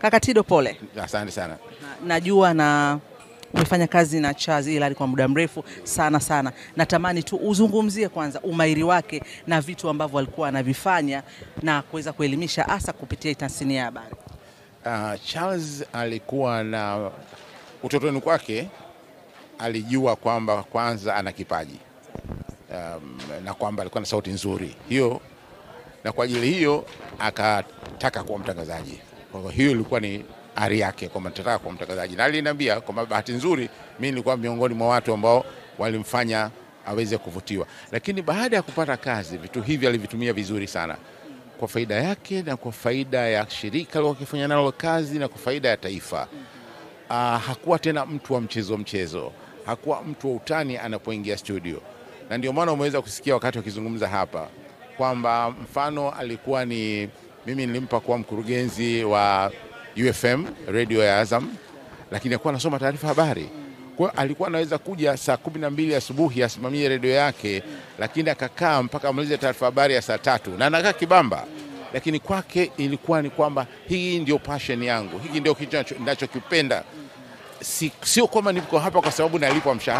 Kaka Tido, pole. Asante sana. Najua na umefanya kazi na Charles Hilary kwa muda mrefu sana. Natamani tu uzungumzie kwanza umahiri wake na vitu ambavyo alikuwa anavifanya na kuweza kuelimisha hasa kupitia tasnia ya habari. Charles alikuwa na utotoni kwake alijua kwamba kwanza ana kipaji na kwamba alikuwa na sauti nzuri hiyo, na kwa ajili hiyo akataka kuwa mtangazaji. Kwa hiyo ilikuwa ni ari yake kwamba nataka kuwa mtangazaji, na aliniambia kwa bahati nzuri mimi nilikuwa miongoni mwa watu ambao walimfanya aweze kuvutiwa. Lakini baada ya kupata kazi, vitu hivi alivitumia vizuri sana kwa faida yake na kwa faida ya shirika alilofanya nalo kazi na kwa faida ya taifa. Hakuwa tena mtu wa mchezo, hakuwa mtu wa utani anapoingia studio, na ndio maana umeweza kusikia wakati wakizungumza hapa kwamba mfano alikuwa ni mimi nilimpa kuwa mkurugenzi wa UFM radio ya Azam, lakini alikuwa anasoma taarifa habari. Kwa hiyo alikuwa anaweza kuja saa 12 asubuhi asimamie radio yake, lakini akakaa mpaka amalize taarifa habari ya saa 3 na anakaa kibamba. Lakini kwake ilikuwa ni kwamba hii ndio passion yangu, hiki ndio kitu ninachokipenda. Sio kwamba niko hapa kwa sababu nalipwa mshahara.